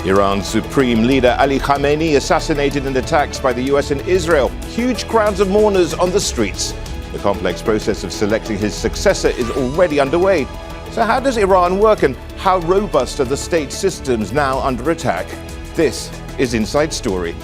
Iran's Supreme Leader Ali Khamenei assassinated in attacks by the US and Israel. Huge crowds of mourners on the streets. The complex process of selecting his successor is already underway. So how does Iran work, and how robust are the state systems now under attack? This is Inside Story.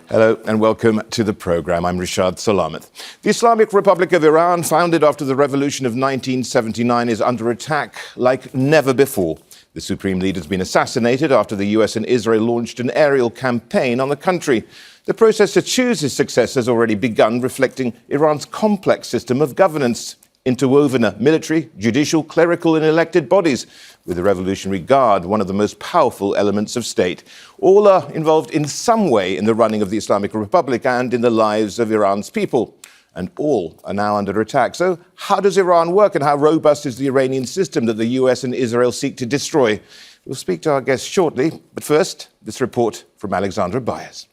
Hello and welcome to the program. I'm Rishaad. Salamat. The Islamic Republic of Iran, founded after the revolution of 1979, is under attack like never before. The Supreme Leader has been assassinated after the US and Israel launched an aerial campaign on the country. The process to choose his successor has already begun, reflecting Iran's complex system of governance, interwoven military, judicial, clerical and elected bodies, with the Revolutionary Guard, one of the most powerful elements of state. All are involved in some way in the running of the Islamic Republic and in the lives of Iran's people. And all are now under attack. So how does Iran work, and how robust is the Iranian system that the US and Israel seek to destroy? We'll speak to our guests shortly, but first, this report from Alexandra Byers.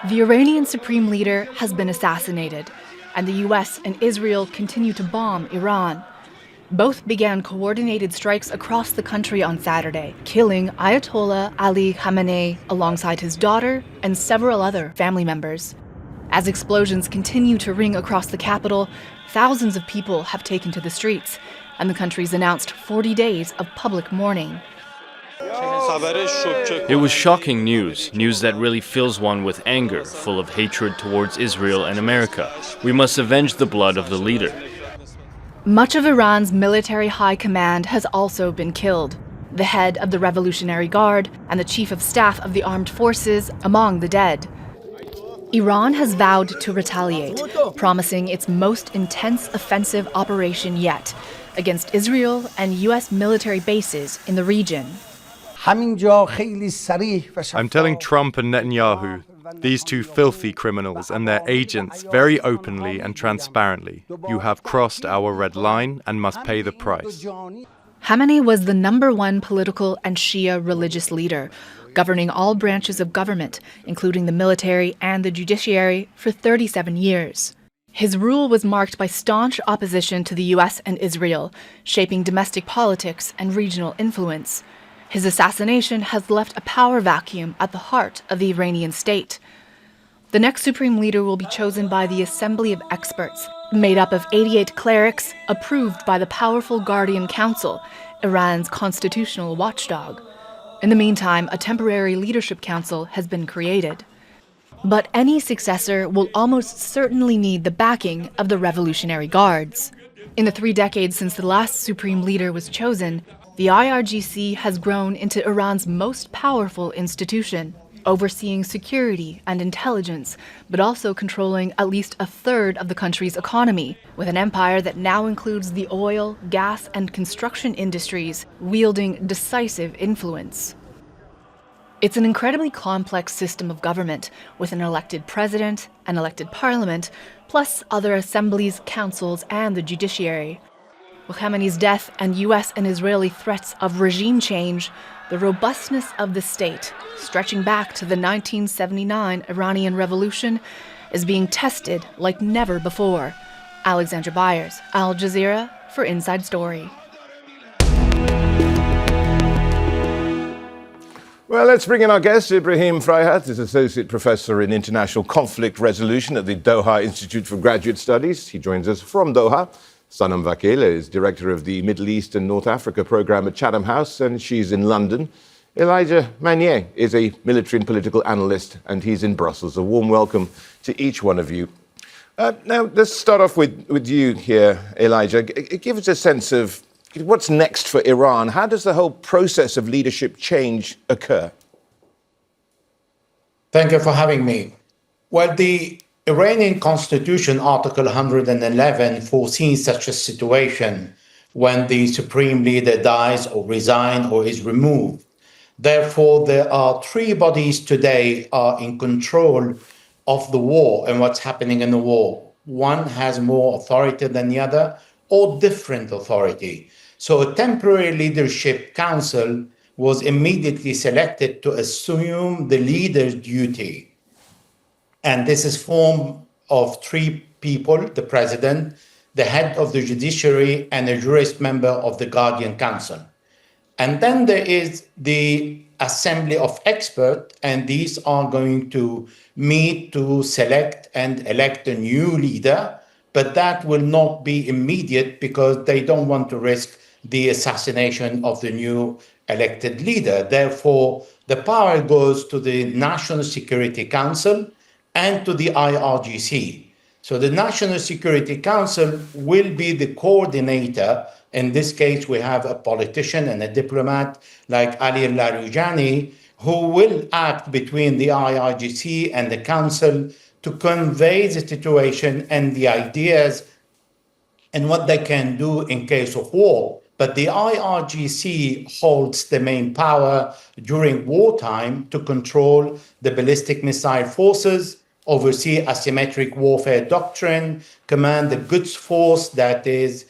The Iranian Supreme Leader has been assassinated, and the US and Israel continue to bomb Iran. Both began coordinated strikes across the country on Saturday, killing Ayatollah Ali Khamenei alongside his daughter and several other family members. As explosions continue to ring across the capital, thousands of people have taken to the streets, and the country's announced 40 days of public mourning. It was shocking news that really fills one with anger, full of hatred towards Israel and America. We must avenge the blood of the leader. Much of Iran's military high command has also been killed. The head of the Revolutionary Guard and the chief of staff of the armed forces among the dead. Iran has vowed to retaliate, promising its most intense offensive operation yet against Israel and US military bases in the region. I'm telling Trump and Netanyahu, these two filthy criminals and their agents, very openly and transparently, you have crossed our red line and must pay the price. Khamenei was the #1 political and Shia religious leader, governing all branches of government, including the military and the judiciary, for 37 years. His rule was marked by staunch opposition to the US and Israel, shaping domestic politics and regional influence. His assassination has left a power vacuum at the heart of the Iranian state. The next Supreme Leader will be chosen by the Assembly of Experts, made up of 88 clerics approved by the powerful Guardian Council, Iran's constitutional watchdog. In the meantime, a temporary leadership council has been created. But any successor will almost certainly need the backing of the Revolutionary Guards. In the 3 decades since the last Supreme Leader was chosen, the IRGC has grown into Iran's most powerful institution, overseeing security and intelligence, but also controlling at least a third of the country's economy, with an empire that now includes the oil, gas, and construction industries, wielding decisive influence. It's an incredibly complex system of government, with an elected president, an elected parliament, plus other assemblies, councils, and the judiciary. With Khamenei's death and US and Israeli threats of regime change, the robustness of the state, stretching back to the 1979 Iranian Revolution, is being tested like never before. Alexandra Byers, Al Jazeera, for Inside Story. Well, let's bring in our guest, Ibrahim Fraihat, is Associate Professor in International Conflict Resolution at the Doha Institute for Graduate Studies. He joins us from Doha. Sanam Vakil is Director of the Middle East and North Africa Programme at Chatham House, and she's in London. Elijah Magnier is a military and political analyst, and he's in Brussels. A warm welcome to each one of you. Now, let's start off with you here, Elijah. Give us a sense of what's next for Iran. How does the whole process of leadership change occur? Thank you for having me. Well, the Iranian Constitution, Article 111, foresees such a situation when the Supreme Leader dies or resigns or is removed. Therefore, there are 3 bodies today are in control of the war and what's happening in the war. One has more authority than the other, or different authority. So a temporary leadership council was immediately selected to assume the leader's duty. And this is formed of three people: the president, the head of the judiciary, and a jurist member of the Guardian Council. And then there is the assembly of experts, and these are going to meet to select and elect a new leader, but that will not be immediate because they don't want to risk the assassination of the new elected leader. Therefore, the power goes to the National Security Council and to the IRGC. So the National Security Council will be the coordinator. In this case, we have a politician and a diplomat like Ali Larijani, who will act between the IRGC and the council to convey the situation and the ideas and what they can do in case of war. But the IRGC holds the main power during wartime to control the ballistic missile forces, oversee asymmetric warfare doctrine, command the goods force that is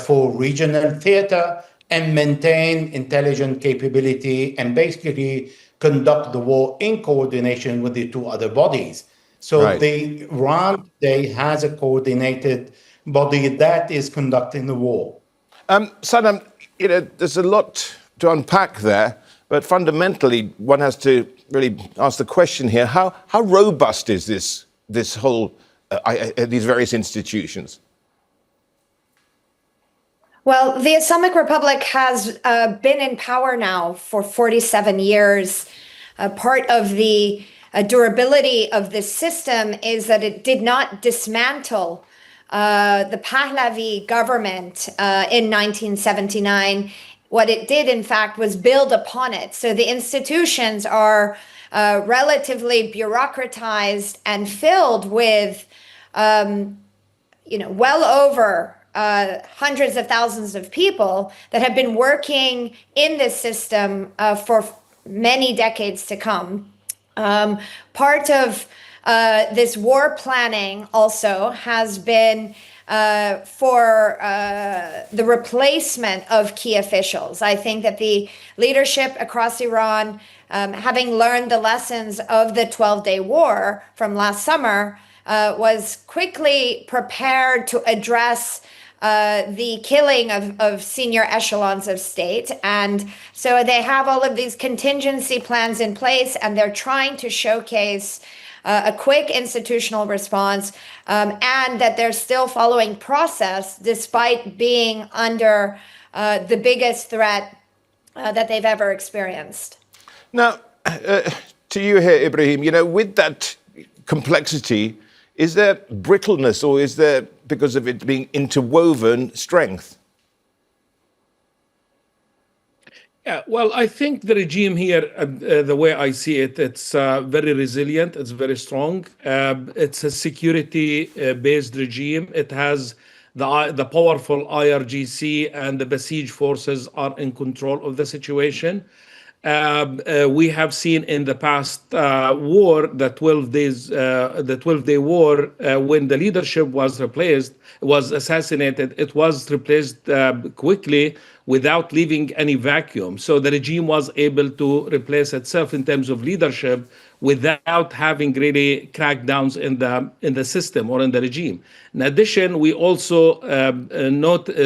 for regional theater, and maintain intelligence capability and basically conduct the war in coordination with the two other bodies. So Right. the Iran today has a coordinated body that is conducting the war. Sanam, there's a lot to unpack there, but fundamentally, one has to really ask the question here: how robust is this whole these various institutions? Well, the Islamic Republic has been in power now for 47 years. Part of the durability of this system is that it did not dismantle the Pahlavi government in 1979. What it did, in fact, was build upon it. So the institutions are relatively bureaucratized and filled with, well over hundreds of thousands of people that have been working in this system for many decades to come. Part of this war planning also has been for the replacement of key officials. I think that the leadership across Iran, having learned the lessons of the 12-day war from last summer, was quickly prepared to address the killing of senior echelons of state. And so they have all of these contingency plans in place, and they're trying to showcase a quick institutional response, and that they're still following process despite being under the biggest threat that they've ever experienced. Now, to you here, Ibrahim, with that complexity, is there brittleness, or is there, because of it being interwoven, strength? Yeah, well, I think the regime here, the way I see it, it's very resilient, it's very strong. It's a security-based regime. It has the powerful IRGC, and the besieged forces are in control of the situation. We have seen in the past war, the 12-day war, when the leadership was assassinated, it was replaced quickly without leaving any vacuum. So the regime was able to replace itself in terms of leadership without having really crackdowns in the system or in the regime. In addition, we also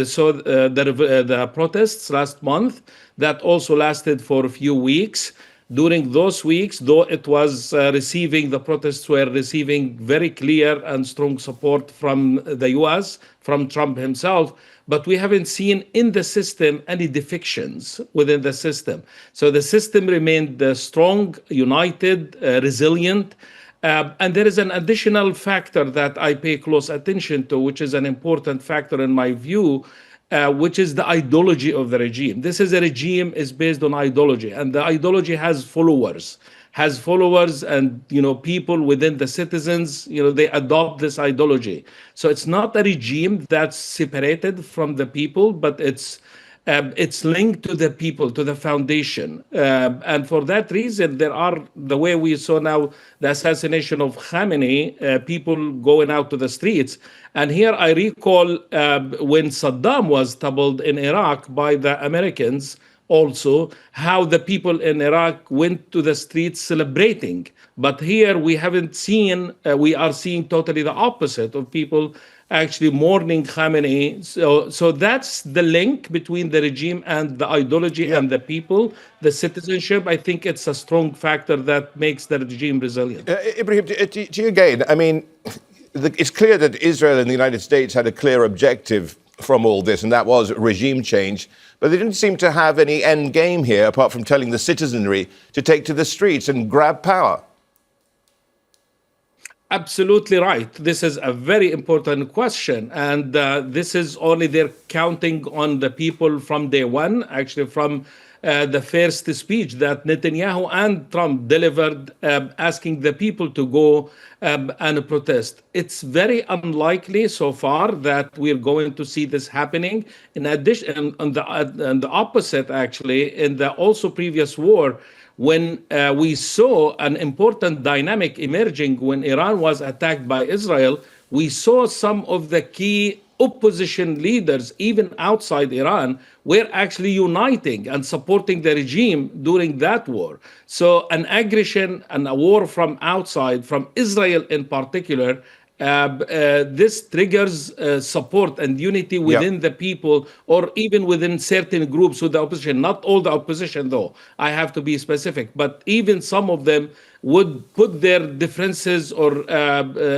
saw the protests last month that also lasted for a few weeks. During those weeks, though it was the protests were receiving very clear and strong support from the US, from Trump himself, but we haven't seen in the system any defections within the system. So the system remained strong, united, resilient. And there is an additional factor that I pay close attention to, which is an important factor in my view, which is the ideology of the regime. This is a regime is based on ideology, and the ideology has followers, and people within the citizens, they adopt this ideology. So it's not a regime that's separated from the people, but it's linked to the people, to the foundation. And for that reason, the way we saw now the assassination of Khamenei, people going out to the streets. And here I recall when Saddam was toppled in Iraq by the Americans also how the people in Iraq went to the streets celebrating. But here we haven't seen, we are seeing totally the opposite of people actually mourning Khamenei. So that's the link between the regime and the ideology and the people, the citizenship. I think it's a strong factor that makes the regime resilient. Ibrahim, to you again, I mean, it's clear that Israel and the United States had a clear objective from all this, and that was regime change. But they didn't seem to have any end game here, apart from telling the citizenry to take to the streets and grab power. Absolutely right. This is a very important question. And this is only they're counting on the people from day one, actually from the first speech that Netanyahu and Trump delivered, asking the people to go and protest. It's very unlikely so far that we're going to see this happening. In addition, on the opposite, actually, in the also previous war, when we saw an important dynamic emerging when Iran was attacked by Israel, we saw some of the key opposition leaders, even outside Iran, were actually uniting and supporting the regime during that war. So an aggression and a war from outside, from Israel in particular, this triggers support and unity within the people, or even within certain groups with the opposition. Not all the opposition, though, I have to be specific, but even some of them would put their differences or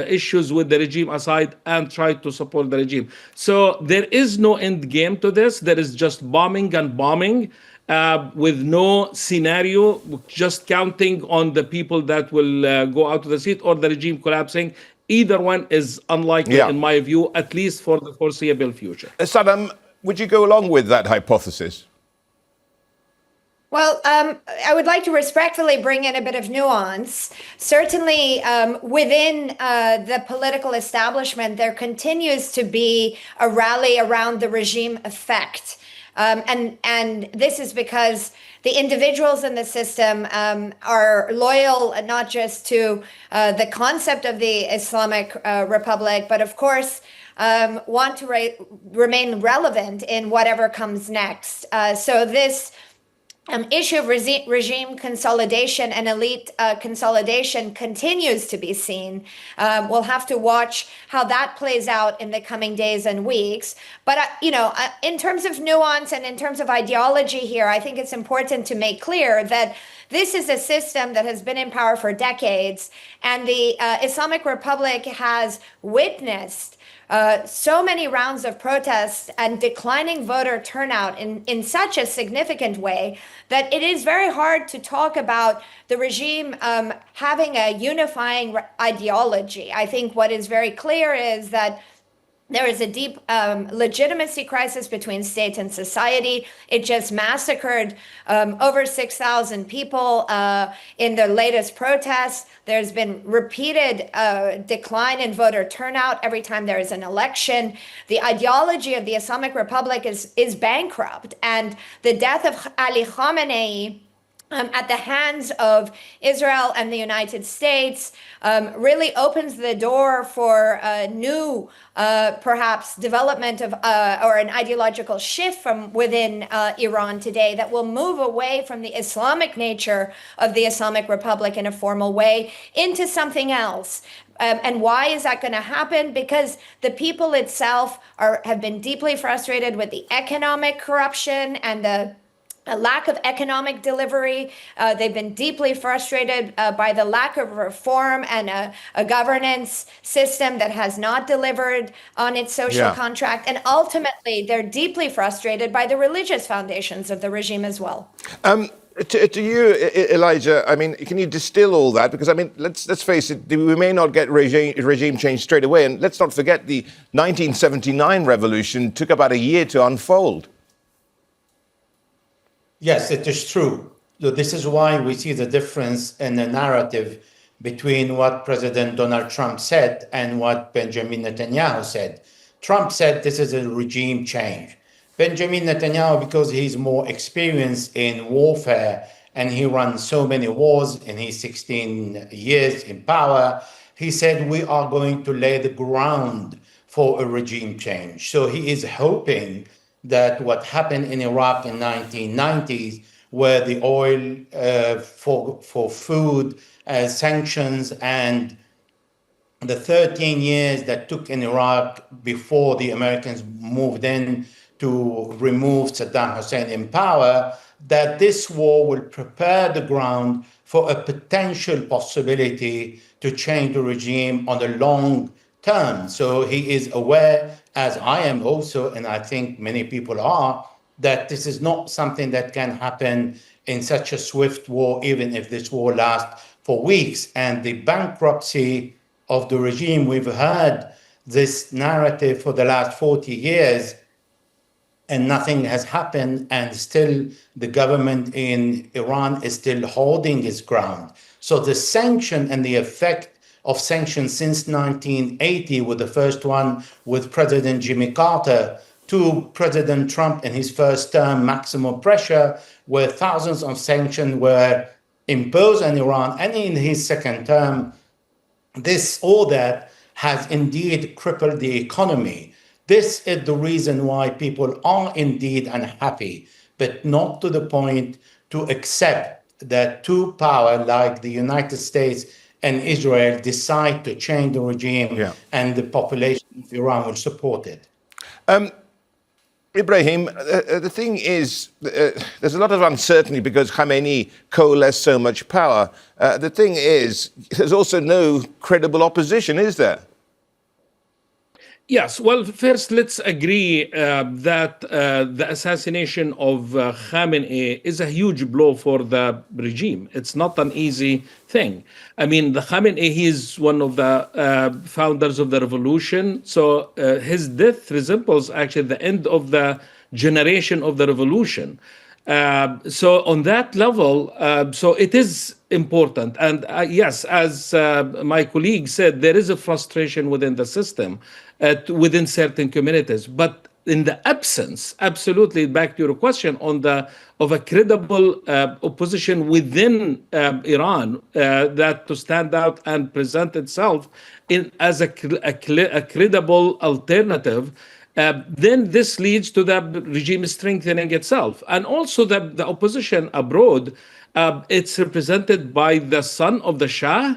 issues with the regime aside and try to support the regime. So there is no end game to this. There is just bombing and bombing. With no scenario, just counting on the people that will go out to the street or the regime collapsing. Either one is unlikely, in my view, at least for the foreseeable future. Sanam, would you go along with that hypothesis? Well, I would like to respectfully bring in a bit of nuance. Certainly, within the political establishment, there continues to be a rally around the regime effect. And this is because the individuals in the system are loyal not just to the concept of the Islamic Republic, but of course want to remain relevant in whatever comes next. So this issue of regime consolidation and elite consolidation continues to be seen. We'll have to watch how that plays out in the coming days and weeks. But, in terms of nuance and in terms of ideology here, I think it's important to make clear that this is a system that has been in power for decades, and the Islamic Republic has witnessed so many rounds of protests and declining voter turnout in such a significant way that it is very hard to talk about the regime having a unifying ideology. I think what is very clear is that there is a deep legitimacy crisis between state and society. It just massacred over 6,000 people in the latest protests. There's been repeated decline in voter turnout every time there is an election. The ideology of the Islamic Republic is bankrupt. And the death of Ali Khamenei at the hands of Israel and the United States really opens the door for a new, perhaps, development of or an ideological shift from within Iran today that will move away from the Islamic nature of the Islamic Republic in a formal way into something else. And why is that going to happen? Because the people itself have been deeply frustrated with the economic corruption and the a lack of economic delivery. They've been deeply frustrated by the lack of reform and a governance system that has not delivered on its social contract. And ultimately, they're deeply frustrated by the religious foundations of the regime as well. To you, Elijah, I mean, can you distill all that? Because, I mean, let's face it, we may not get regime change straight away. And let's not forget the 1979 revolution took about a year to unfold. Yes, it is true. So this is why we see the difference in the narrative between what President Donald Trump said and what Benjamin Netanyahu said. Trump said this is a regime change. Benjamin Netanyahu, because he's more experienced in warfare and he runs so many wars in his 16 years in power, he said we are going to lay the ground for a regime change. So he is hoping that what happened in Iraq in 1990s, where the oil for food sanctions and the 13 years that took in Iraq before the Americans moved in to remove Saddam Hussein in power, that this war will prepare the ground for a potential possibility to change the regime on the long term. So he is aware, as I am also, and I think many people are, that this is not something that can happen in such a swift war, even if this war lasts for weeks. And the bankruptcy of the regime, we've heard this narrative for the last 40 years, and nothing has happened, and still the government in Iran is still holding its ground. So the sanction and the effect of sanctions since 1980, with the first one with President Jimmy Carter, to President Trump in his first term, maximum pressure, where thousands of sanctions were imposed on Iran, and in his second term, all that has indeed crippled the economy. This is the reason why people are indeed unhappy, but not to the point to accept that two powers like the United States and Israel decide to change the regime, and the population of Iran will support it. Ibrahim, the thing is, there's a lot of uncertainty because Khamenei coalesced so much power. The thing is, there's also no credible opposition, is there? Yes. Well, first, let's agree that the assassination of Khamenei is a huge blow for the regime. It's not an easy thing. I mean, the Khamenei, he is one of the founders of the revolution. So his death resembles actually the end of the generation of the revolution. So on that level, so it is important. And yes, as my colleague said, there is a frustration within the system, within certain communities. But in the absence, absolutely, back to your question, of a credible opposition within Iran that to stand out and present itself as a credible alternative, then this leads to the regime strengthening itself. And also the opposition abroad, it's represented by the son of the Shah.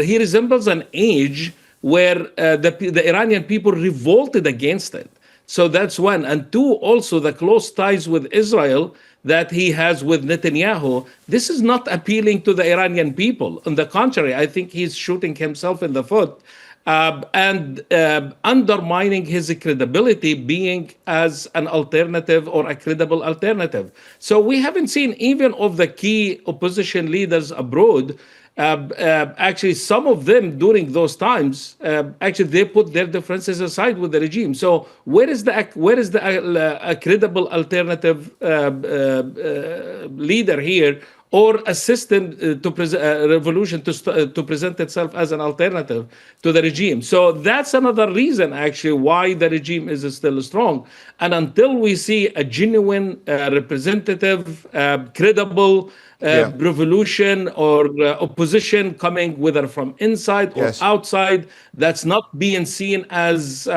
He resembles an age where the Iranian people revolted against it. So that's one. And two, also the close ties with Israel that he has with Netanyahu. This is not appealing to the Iranian people. On the contrary, I think he's shooting himself in the foot and undermining his credibility being as an alternative or a credible alternative. So we haven't seen even of the key opposition leaders abroad. Actually, some of them during those times, actually they put their differences aside with the regime. So where is the credible alternative leader here, or a system to revolution to present itself as an alternative to the regime? So that's another reason, actually, why the regime is still strong. And until we see a genuine, representative, credible revolution or opposition coming, whether from inside or outside, that's not being seen as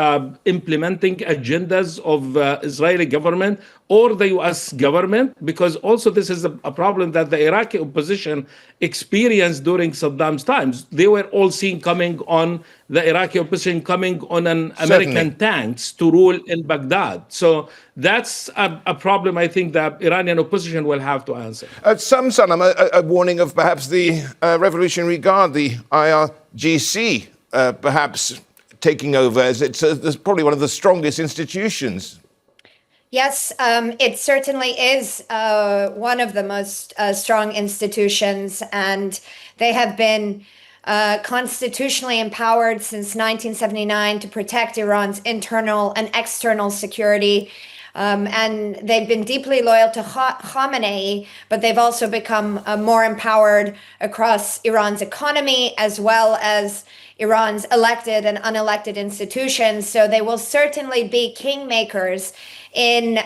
implementing agendas of Israeli government or the U.S. government, because also this is a problem that the Iraqi opposition experienced during Saddam's times. They were all seen coming on the Iraqi opposition coming on an American tanks to rule in Baghdad. So that's a problem I think the Iranian opposition will have to answer. Some, Sanam, a warning of perhaps the Revolutionary Guard, the IRGC, perhaps taking over, as it's probably one of the strongest institutions. Yes, it certainly is one of the most strong institutions, and they have been constitutionally empowered since 1979 to protect Iran's internal and external security. And they've been deeply loyal to Khamenei, but they've also become more empowered across Iran's economy, as well as Iran's elected and unelected institutions. So they will certainly be kingmakers in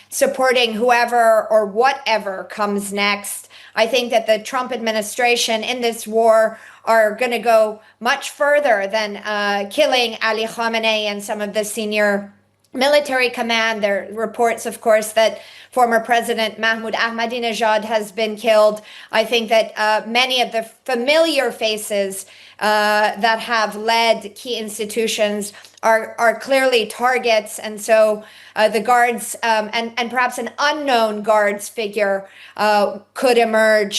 supporting whoever or whatever comes next. I think that the Trump administration in this war are going to go much further than killing Ali Khamenei and some of the senior military command. There are reports, of course, that former President Mahmoud Ahmadinejad has been killed. I think that many of the familiar faces that have led key institutions are clearly targets. And so the guards and perhaps an unknown guards figure could emerge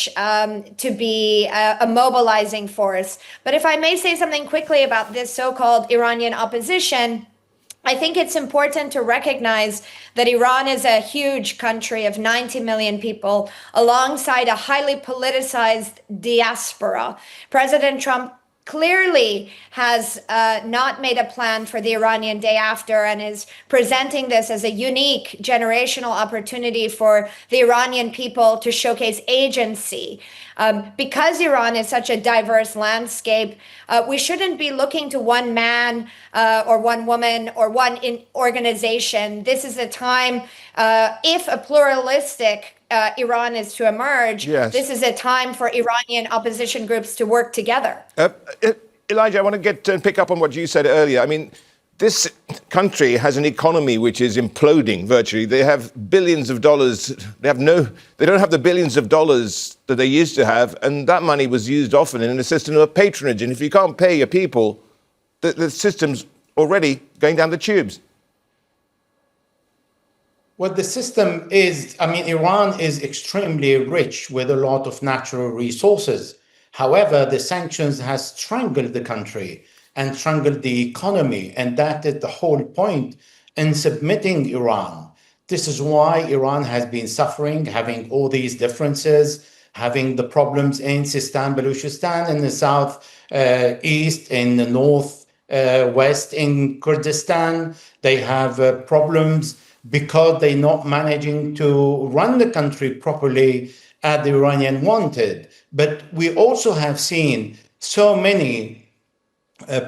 to be a mobilizing force. But if I may say something quickly about this so-called Iranian opposition, I think it's important to recognize that Iran is a huge country of 90 million people alongside a highly politicized diaspora. President Trump clearly has not made a plan for the Iranian day after and is presenting this as a unique generational opportunity for the Iranian people to showcase agency. Because Iran is such a diverse landscape, we shouldn't be looking to one man or one woman or one organization. This is a time, if a pluralistic Iran is to emerge, yes, this is a time for Iranian opposition groups to work together. Elijah, I want to pick up on what you said earlier. I mean, this country has an economy which is imploding virtually. They have billions of dollars. They don't have the billions of dollars that they used to have, and that money was used often in a system of patronage. And if you can't pay your people, the system's already going down the tubes. What the system is, Iran is extremely rich with a lot of natural resources. However, the sanctions has strangled the country and strangled the economy, and that is the whole point in submitting Iran. This is why Iran has been suffering, having all these differences, having the problems in Sistan, Baluchistan, in the south east, in the north west, in Kurdistan. They have problems because they're not managing to run the country properly as the Iranian wanted. But we also have seen so many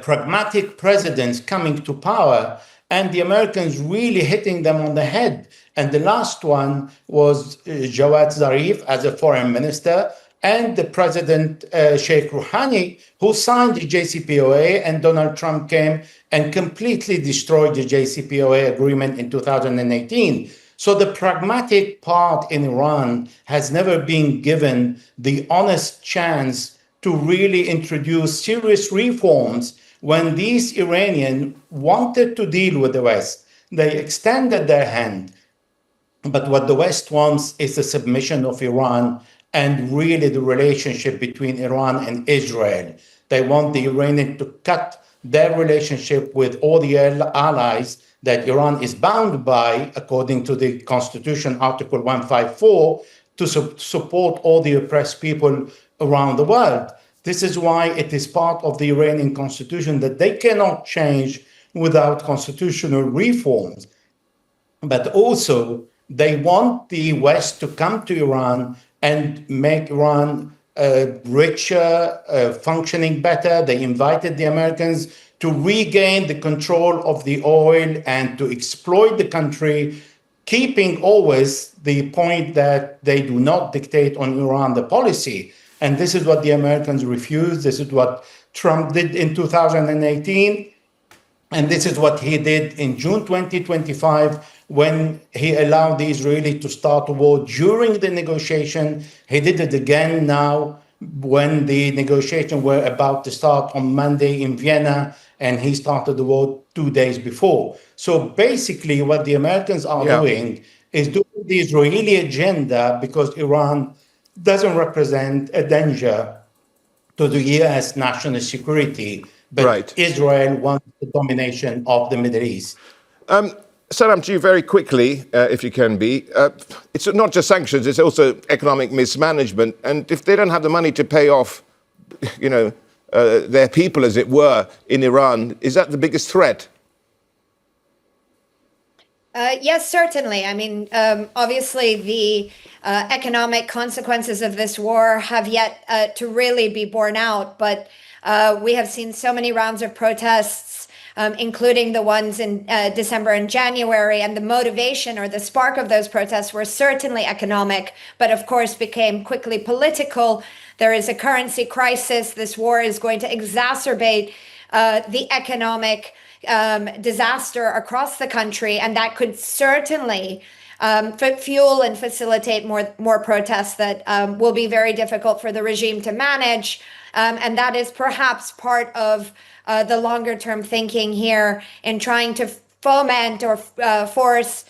pragmatic presidents coming to power and the Americans really hitting them on the head. And the last one was Jawad Zarif as a foreign minister, and the president, Sheikh Rouhani, who signed the JCPOA, and Donald Trump came and completely destroyed the JCPOA agreement in 2018. So the pragmatic part in Iran has never been given the honest chance to really introduce serious reforms. When these Iranians wanted to deal with the West, they extended their hand. But what the West wants is the submission of Iran and really the relationship between Iran and Israel. They want the Iranians to cut their relationship with all the allies that Iran is bound by, according to the Constitution, Article 154, to support all the oppressed people around the world. This is why it is part of the Iranian constitution that they cannot change without constitutional reforms. But also, they want the West to come to Iran and make Iran richer, functioning better. They invited the Americans to regain the control of the oil and to exploit the country, keeping always the point that they do not dictate on Iran the policy. And this is what the Americans refused. This is what Trump did in 2018. And this is what he did in June 2025 when he allowed the Israelis to start a war during the negotiation. He did it again now when the negotiations were about to start on Monday in Vienna, and he started the war 2 days before. So basically what the Americans are doing is doing the Israeli agenda because Iran doesn't represent a danger to the U.S. national security, but Israel wants the domination of the Middle East. Sanam, to you very quickly, if you can be. It's not just sanctions, it's also economic mismanagement. And if they don't have the money to pay off, their people, as it were, in Iran, is that the biggest threat? Yes, certainly. I mean, obviously, the economic consequences of this war have yet to really be borne out. But we have seen so many rounds of protests including the ones in December and January. And the motivation or the spark of those protests were certainly economic, but of course became quickly political. There is a currency crisis. This war is going to exacerbate the economic disaster across the country, and that could certainly fuel and facilitate more protests that will be very difficult for the regime to manage. And that is perhaps part of the longer term thinking here in trying to foment or force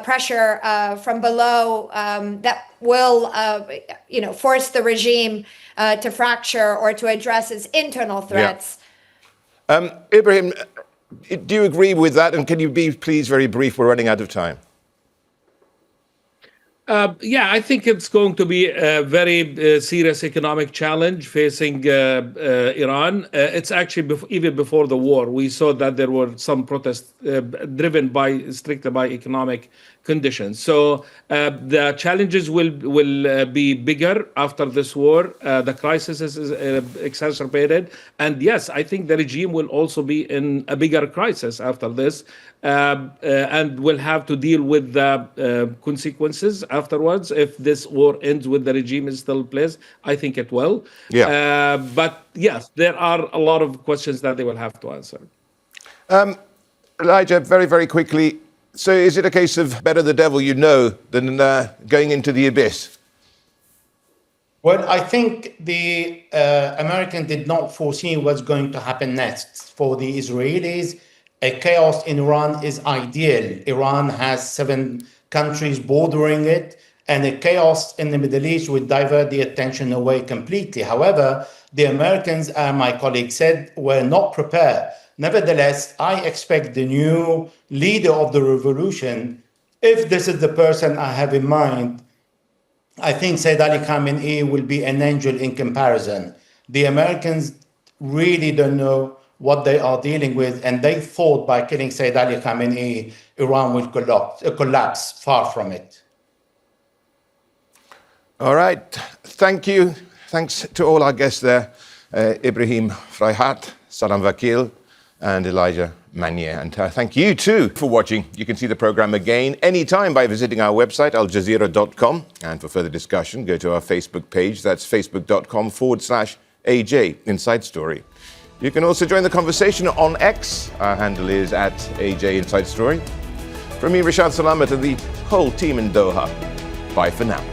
pressure from below that will force the regime to fracture or to address its internal threats. Yeah. Ibrahim, do you agree with that? And can you be, please, very brief? We're running out of time. Yeah, I think it's going to be a very serious economic challenge facing Iran. It's actually even before the war. We saw that there were some protests driven strictly by economic conditions. So the challenges will be bigger after this war. The crisis is exacerbated. And yes, I think the regime will also be in a bigger crisis after this. And will have to deal with the consequences afterwards. If this war ends with the regime is still in place, I think it will. Yeah. But yes, there are a lot of questions that they will have to answer. Elijah, very, very quickly. So is it a case of better the devil you know than going into the abyss? Well, I think the Americans did not foresee what's going to happen next. For the Israelis, a chaos in Iran is ideal. Iran has 7 countries bordering it, and a chaos in the Middle East would divert the attention away completely. However, the Americans, as my colleague said, were not prepared. Nevertheless, I expect the new leader of the revolution, if this is the person I have in mind, I think Sayyid Ali Khamenei will be an angel in comparison. The Americans really don't know what they are dealing with, and they thought by killing Sayyid Ali Khamenei, Iran would collapse. Far from it. All right. Thank you. Thanks to all our guests there, Ibrahim Fraihat, Sanam Vakil, and Elijah Magnier. And thank you too for watching. You can see the program again anytime by visiting our website, aljazeera.com. And for further discussion, go to our Facebook page. That's facebook.com/AJ Inside Story. You can also join the conversation on X. Our handle is @AJ Inside Story. From me, Rishaad, Salamat, and the whole team in Doha. Bye for now.